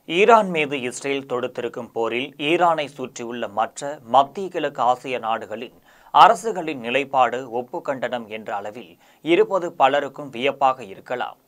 Iran மீது Israel தொடுத்திருக்கும் போரில் ஈரானை சுற்றியுள்ள மற்ற மத்திய கிழக்கு ஆசிய நாடுகளின் அரசுகளின் நிலைப்பாடு ஒப்புக்கண்டனம் என்ற அளவில் இருப்பது பலருக்கும் வியப்பாக இருக்கலாம்.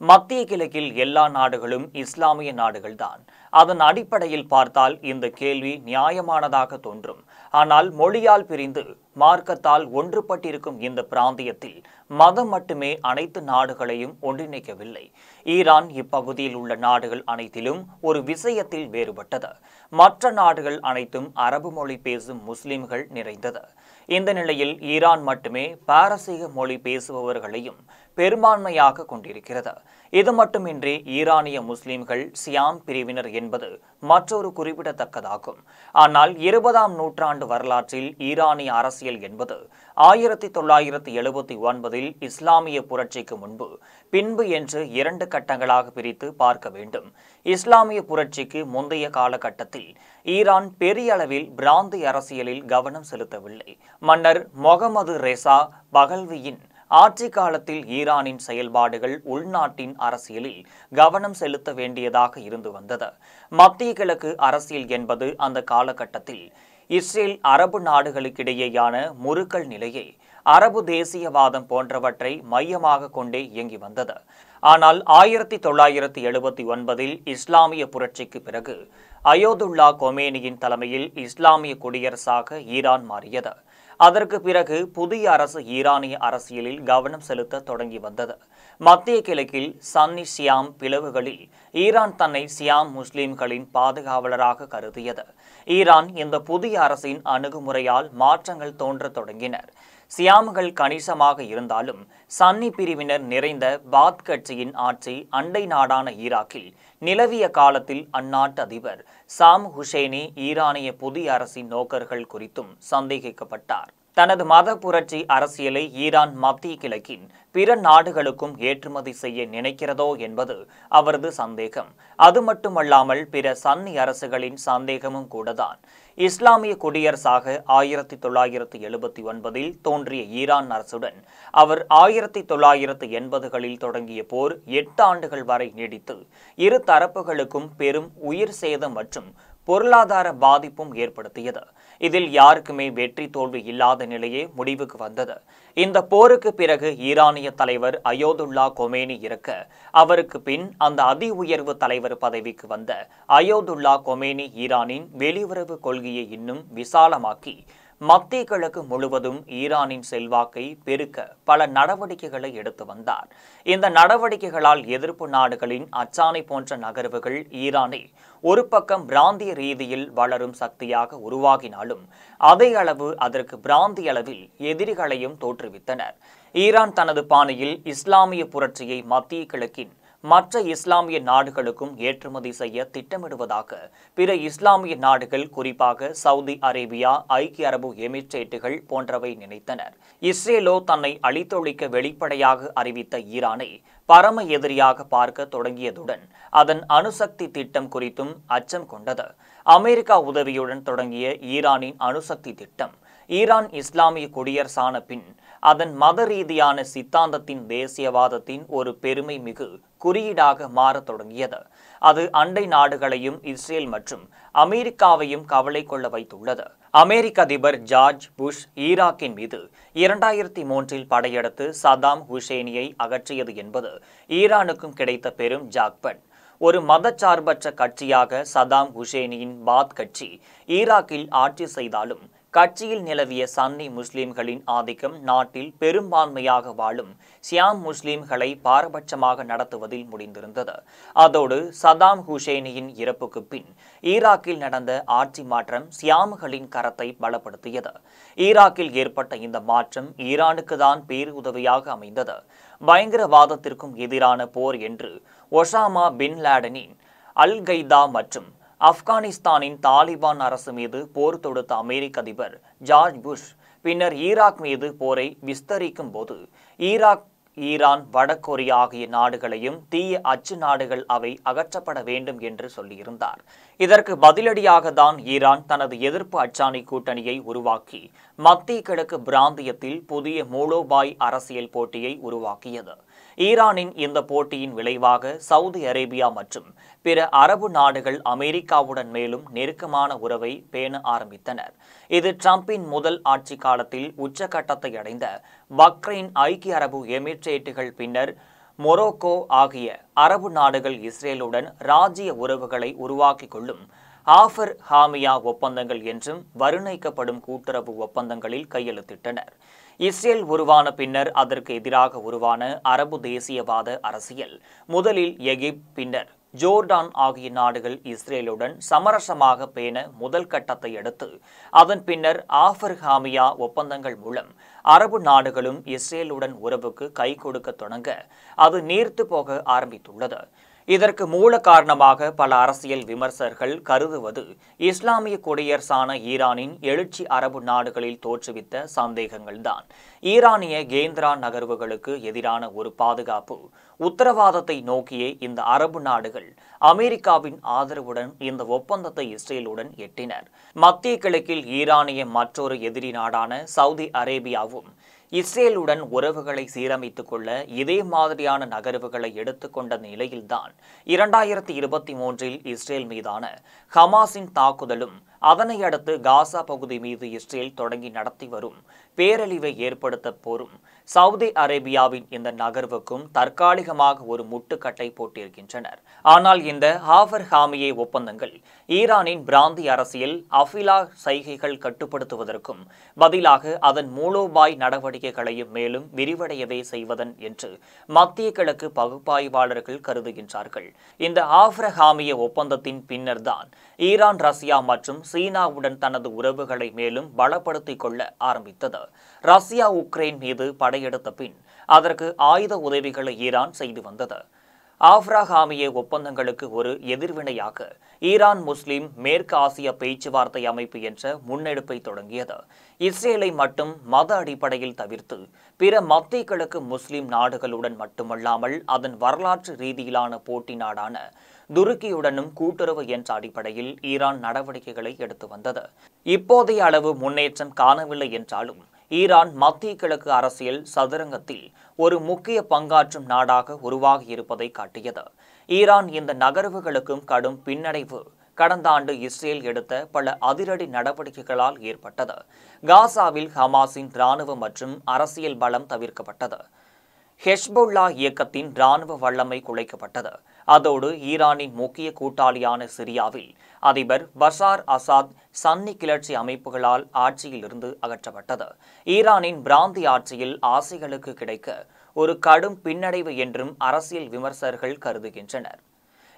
மத்திய கிழக்கில் எல்லா நாடுகளும் இஸ்லாமிய நாடுகள்தான். அதன் அடிப்படையில் பார்த்தால் இந்த கேள்வி நியாயமானதாக தோன்றும். ஆனால் மொழியால் பிரிந்து மார்க்கத்தால் ஒன்றுபட்டிருக்கும் இந்த பிராந்தியத்தில் மதம் மட்டுமே அனைத்து நாடுகளையும் ஒன்றிணைக்கவில்லை. ஈரான் இப்பகுதியில் உள்ள நாடுகள் அனைத்திலும் ஒரு விஷயத்தில் வேறுபட்டது. மற்ற நாடுகள் அனைத்தும் அரபு மொழி பேசும் முஸ்லிம்கள் நிறைந்தது. இந்த நிலையில் ஈரான் மட்டுமே பாரசீக மொழி பேசுபவர்களையும் பெரும்பான்மையாக கொண்டிருக்கிறது. இது மட்டுமின்றி ஈரானிய முஸ்லிம்கள் சியாம் பிரிவினர் என்பது மற்றொரு குறிப்பிடத்தக்கதாகும். ஆனால் 20ஆம் நூற்றாண்டு வரலாற்றில் ஈரானிய அரசியல் என்பது 1979இல் இஸ்லாமிய புரட்சிக்கு முன்பு பின்பு என்று 2 கட்டங்களாக பிரித்து பார்க்க வேண்டும். இஸ்லாமிய புரட்சிக்கு முந்தைய காலகட்டத்தில் ஈரான் பெரிய அளவில் பிராந்தி அரசியலில் கவனம் செலுத்தவில்லை. மன்னர் மொகமது ரெசா பகல்வியின் ஆட்சி காலத்தில் ஈரானின் செயல்பாடுகள் உள்நாட்டின் அரசியலில் கவனம் செலுத்த வேண்டியதாக இருந்து வந்தது. மத்திய கிழக்கு அரசியல் என்பது அந்த காலகட்டத்தில் இஸ்ரேல் அரபு நாடுகளுக்கிடையேயான முறுக்கல் நிலையை, அரபு தேசியவாதம் போன்றவற்றை மையமாக கொண்டே இயங்கி வந்தது. ஆனால் 1979இல் இஸ்லாமிய புரட்சிக்கு பிறகு அயோதுல்லா கொமேனியின் தலைமையில் இஸ்லாமிய குடியரசாக ஈரான் மாறியது. அதற்கு பிறகு புதிய அரசு ஈரானிய அரசியலில் கவனம் செலுத்த தொடங்கி வந்தது. மத்திய கிழக்கில் சன்னி சியாம் பிளவுகளில் ஈரான் தன்னை சியாம் முஸ்லிம்களின் பாதுகாவலராக கருதியது. ஈரான் இந்த புதிய அரசின் அணுகுமுறையால் மாற்றங்கள் தோன்றத் தொடங்கினர். சியாம்கள் கணிசமாக இருந்தாலும் சன்னி பிரிவினர் நிறைந்த பாத் கட்சியின் ஆட்சி அண்டை நாடான ஈராக்கில் நிலவிய காலத்தில் அந்நாட்டு அதிபர் சாம் ஹுசேனி ஈரானிய புதிய அரசின் நோக்கர்கள் குறித்தும் சந்தேகிக்கப்பட்டார். தனது மத புரட்சி அரசியலை ஈரான் மத்திய கிழக்கின் பிற நாடுகளுக்கும் ஏற்றுமதி செய்ய நினைக்கிறதோ என்பது அவரது சந்தேகம். அது மட்டுமல்லாமல் பிற சன்னி அரசுகளின் சந்தேகமும் கூடதான். இஸ்லாமிய குடியரசாக 1979இல் தோன்றிய ஈரான் அரசுடன் அவர் 1980களில் தொடங்கிய போர் 8 ஆண்டுகள் வரை நீடித்து இரு தரப்புகளுக்கும் பெரும் உயிர் சேதம் மற்றும் பொருளாதார பாதிப்பும் ஏற்படுத்தியது. இதில் யாருக்குமே வெற்றி தோல்வி இல்லாத நிலையே முடிவுக்கு வந்தது. இந்த போருக்கு பிறகு ஈரானிய தலைவர் அயோதுல்லா கொமேனி இறக்க, அவருக்கு பின் அந்த அதி உயர்வு தலைவர் பதவிக்கு வந்த அயோதுல்லா கொமேனி ஈரானின் வெளியுறவு கொள்கையை இன்னும் விசாலமாக்கி மத்திய கிழக்கு முழுவதும் ஈரானின் செல்வாக்கை பெருக்க பல நடவடிக்கைகளை எடுத்து வந்தார். இந்த நடவடிக்கைகளால் எதிர்ப்பு நாடுகளின் அச்சாணை போன்ற நகர்வுகள் ஈரானை ஒரு பக்கம் பிராந்திய ரீதியில் வளரும் சக்தியாக உருவாகினாலும் அதே அளவு அதற்கு பிராந்திய அளவில் எதிரிகளையும் தோற்றுவித்தனர். ஈரான் தனது பாணியில் இஸ்லாமிய புரட்சியை மத்திய கிழக்கின் மற்ற இஸ்லாமிய நாடுகளுக்கும் ஏற்றுமதி செய்ய திட்டமிடுவதாக பிற இஸ்லாமிய நாடுகள், குறிப்பாக சவுதி அரேபியா, ஐக்கிய அரபு எமிரேட்டுகள் போன்றவை நினைத்தனர். இஸ்ரேலோ தன்னை அழித்தொழிக்க வெளிப்படையாக அறிவித்த ஈரானை பரம எதிரியாக பார்க்க தொடங்கியதுடன் அதன் அணுசக்தி திட்டம் குறித்தும் அச்சம் கொண்டது. அமெரிக்கா உதவியுடன் தொடங்கிய ஈரானின் அணுசக்தி திட்டம் ஈரான் இஸ்லாமிய குடியரசான பின் அதன் மத ரீதியான சித்தாந்தத்தின் தேசியவாதத்தின் ஒரு பெருமை மிகு குறியீடாக மாறத் தொடங்கியது. அது அண்டை நாடுகளையும் இஸ்ரேல் மற்றும் அமெரிக்காவையும் கவலை கொள்ள வைத்துள்ளது. அமெரிக்க அதிபர் ஜார்ஜ் புஷ் ஈராக்கின் மீது 2003இல் படையெடுத்து சதாம் ஹுசேனியை அகற்றியது என்பது ஈரானுக்கும் கிடைத்த பெரும் ஜாக்பட். ஒரு மதச்சார்பற்ற கட்சியாக சதாம் ஹுசேனியின் பாத் கட்சி ஈராக்கில் ஆட்சி செய்தாலும் கட்சியில் நிலவிய சன்னி முஸ்லிம்களின் ஆதிக்கம் நாட்டில் பெரும்பான்மையாக வாழும் சியாம் முஸ்லிம்களை பாரபட்சமாக நடத்துவதில் முடிந்திருந்தது. அதோடு சதாம் ஹுசேனியின் இறப்புக்கு பின் ஈராக்கில் நடந்த ஆட்சி மாற்றம் சியாம்களின் கரத்தை பலப்படுத்தியது. ஈராக்கில் ஏற்பட்ட இந்த மாற்றம் ஈரானுக்கு தான் பேருதவியாக அமைந்தது. பயங்கரவாதத்திற்கும் எதிரான போர் என்று ஒசாமா பின் லாடனின் அல் கைதா மற்றும் ஆப்கானிஸ்தானின் தாலிபான் அரசு மீது போர் தொடுத்த அமெரிக்க அதிபர் ஜார்ஜ் புஷ் பின்னர் ஈராக் மீது போரை விஸ்தரிக்கும் போது ஈராக், ஈரான், வடகொரியா ஆகிய நாடுகளையும் தீய அச்சு நாடுகள் அவை அகற்றப்பட வேண்டும் என்று சொல்லியிருந்தார். இதற்கு பதிலடியாக தான் ஈரான் தனது எதிர்ப்பு அச்சாணி கூட்டணியை உருவாக்கி மத்திய கிழக்கு பிராந்தியத்தில் புதிய மூலோபாய் அரசியல் போட்டியை உருவாக்கியது. ஈரானின் இந்த போட்டியின் விளைவாக சவுதி அரேபியா மற்றும் பிற அரபு நாடுகள் அமெரிக்காவுடன் மேலும் நெருக்கமான உறவை பேண ஆரம்பித்தனர். இது டிரம்பின் முதல் ஆட்சி காலத்தில் உச்சகட்டத்தை அடைந்த பக்ரைன், ஐக்கிய அரபு எமிரேட்டுகள், பின்னர் மொரோக்கோ ஆகிய அரபு நாடுகள் இஸ்ரேலுடன் ராஜ்ய உறவுகளை உருவாக்கிக் கொள்ளும் ஆஃபர் ஹாமியா ஒப்பந்தங்கள் என்றும் வர்ணிக்கப்படும் கூட்டுறவு ஒப்பந்தங்களில் கையெழுத்திட்டனர். இஸ்ரேல் உருவான பின்னர் அதற்கு எதிராக உருவான அரபு தேசியவாத அரசியல் முதலில் எகிப்து, பின்னர் ஜோர்டான் ஆகிய நாடுகள் இஸ்ரேலுடன் சமரசமாக பேண முதல் கட்டத்தை எடுத்து அதன் பின்னர் ஆஃபர் ஹாமியா ஒப்பந்தங்கள் மூலம் அரபு நாடுகளும் இஸ்ரேலுடன் உறவுக்கு கை கொடுக்க தொடங்க அது நீர்த்து போக ஆரம்பித்துள்ளது. இதற்கு மூல காரணமாக பல அரசியல் விமர்சகர்கள் கருதுவது இஸ்லாமிய குடியரசான ஈரானின் எழுச்சி அரபு நாடுகளில் தோற்றுவித்த சந்தேகங்கள்தான். ஈரானிய கேந்திரா நகர்வுகளுக்கு எதிரான ஒரு பாதுகாப்பு உத்தரவாதத்தை நோக்கியே இந்த அரபு நாடுகள் அமெரிக்காவின் ஆதரவுடன் இந்த ஒப்பந்தத்தை இஸ்ரேலுடன் எட்டினர். மத்திய கிழக்கில் ஈரானிய மற்றொரு எதிரி நாடான சவுதி அரேபியாவும் இஸ்ரேலுடன் உறவுகளை சீரமைத்துக் கொள்ள இதே மாதிரியான நகர்வுகளை எடுத்துக்கொண்ட நிலையில்தான் 2023 இஸ்ரேல் மீதான ஹமாஸின் தாக்குதலும் அதனை அடுத்து காசா பகுதி மீது இஸ்ரேல் தொடங்கி நடத்தி வரும் பேரழிவை ஏற்படுத்த போரும் சவுதி அரேபியாவின் இந்த நகர்வுக்கும் தற்காலிகமாக ஒரு முட்டுக்கட்டை போட்டிருக்கின்றனர். ஆனால் இந்த ஆஃபர் ஹாமியே ஒப்பந்தங்கள் ஈரானின் பிராந்திய அரசியல் அஃபிலா சைகைகள் கட்டுப்படுத்துவதற்கும் பதிலாக அதன் மூலோபாய் நடவடிக்கைகளையும் மேலும் விரிவடையவே செய்வதன் என்று மத்திய கிழக்கு பகுப்பாய்வாளர்கள் கருதுகின்றார்கள். இந்த ஆஃபர் ஹாமியே ஒப்பந்தத்தின் பின்னர்தான் ஈரான், ரஷ்யா மற்றும் சீனாவுடன் தனது உறவுகளை மேலும் பலப்படுத்திக் கொள்ள ஆரம்பித்தது. ரஷ்யா உக்ரைன் மீது படையெடுத்த பின் அதற்கு ஆயுத உதவிகளை ஈரான் செய்து வந்தது. ஆஃபர் ஹாமியே ஒப்பந்தங்களுக்கு ஒரு எதிர்வினையாக ஈரான் முஸ்லிம் மேற்கு ஆசிய பேச்சுவார்த்தை அமைப்பு என்ற முன்னெடுப்பை தொடங்கியது. இஸ்ரேலை மட்டும் மத அடிப்படையில் தவிர்த்து பிற மத்திய கிழக்கு முஸ்லிம் நாடுகளுடன் மட்டுமல்லாமல் அதன் வரலாற்று ரீதியிலான போட்டி நாடான துருக்கியுடனும் கூட்டுறவு என்ற அடிப்படையில் ஈரான் நடவடிக்கைகளை எடுத்து வந்தது. இப்போதைய அளவு முன்னேற்றம் காணவில்லை என்றாலும் ஈரான் மத்திய கிழக்கு அரசியல் சதுரங்கத்தில் ஒரு முக்கிய பங்காற்றும் நாடாக உருவாகி இருப்பதை காட்டியது. ஈரான் இந்த நகர்வுகளுக்கும் கடும் பின்னடைவு கடந்த ஆண்டு இஸ்ரேல் எடுத்த பல அதிரடி நடவடிக்கைகளால் ஏற்பட்டது. காசாவில் ஹமாஸின் இராணுவ மற்றும் அரசியல் பலம் தவிர்க்கப்பட்டது. ஹெஸ்பொல்லா இயக்கத்தின் இராணுவ வல்லமை குலைக்கப்பட்டது. அதோடு ஈரானின் முக்கிய கூட்டாளியான சிரியாவில் அதிபர் பஷார் அசாத் சன்னி கிளர்ச்சி அமைப்புகளால் ஆட்சியிலிருந்து அகற்றப்பட்டது. ஈரானின் பிராந்திய ஆட்சியில் ஆசைகளுக்கு கிடைக்க ஒரு கடும் பின்னடைவு என்றும் அரசியல் விமர்சகர்கள் கருதுகின்றனர்.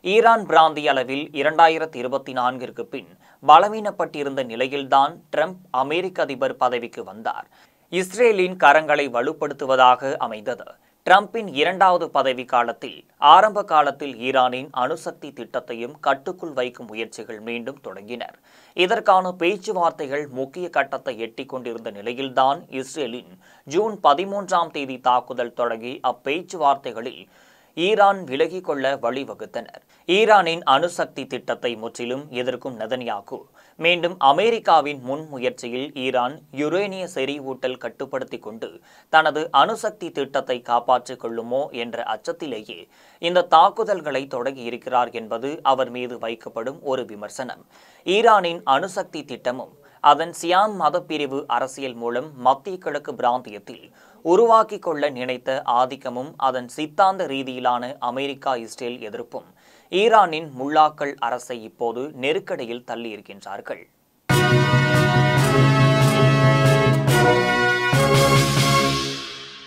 ஈரான் பிராந்திய அளவில் 2024 பின் பலவீனப்பட்டிருந்த நிலையில்தான் ட்ரம்ப் அமெரிக்க அதிபர் பதவிக்கு வந்தார். இஸ்ரேலின் கரங்களை வலுப்படுத்துவதாக அமைந்தது. ட்ரம்பின் 2வது பதவி காலத்தில் ஆரம்ப காலத்தில் ஈரானின் அணுசக்தி திட்டத்தையும் கட்டுக்குள் வைக்கும் முயற்சிகள் மீண்டும் தொடங்கினர். இதற்கான பேச்சுவார்த்தைகள் முக்கிய கட்டத்தை எட்டிக் கொண்டிருந்த நிலையில்தான் இஸ்ரேலின் ஜூன் 13 தாக்குதல் தொடங்கி அப்பேச்சுவார்த்தைகளில் ஈரான் விலகிக் கொள்ள வழிவகுத்தனர். ஈரானின் அணுசக்தி திட்டத்தை முற்றிலும் எதிர்க்கும் நெதன்யாகு மீண்டும் அமெரிக்காவின் முன்முயற்சியில் ஈரான் யுரேனிய செறிவூட்டல் கட்டுப்படுத்திக் கொண்டு தனது அணுசக்தி திட்டத்தை காப்பாற்றிக் கொள்ளுமோ என்ற அச்சத்திலேயே இந்த தாக்குதல்களை தொடங்கியிருக்கிறார் என்பது அவர் மீது வைக்கப்படும் ஒரு விமர்சனம். ஈரானின் அணுசக்தி திட்டமும் அதன் சியாம் மதப்பிரிவு அரசியல் மூலம் மத்திய கிழக்கு பிராந்தியத்தில் உருவாக்கிக் கொள்ள நினைத்த ஆதிக்கமும் அதன் சித்தாந்த ரீதியிலான அமெரிக்கா இஸ்ரேல் எதிர்ப்பும் ஈரானின் முல்லாக்கள் அரசை இப்போது நெருக்கடியில் தள்ளியிருக்கின்றார்கள்.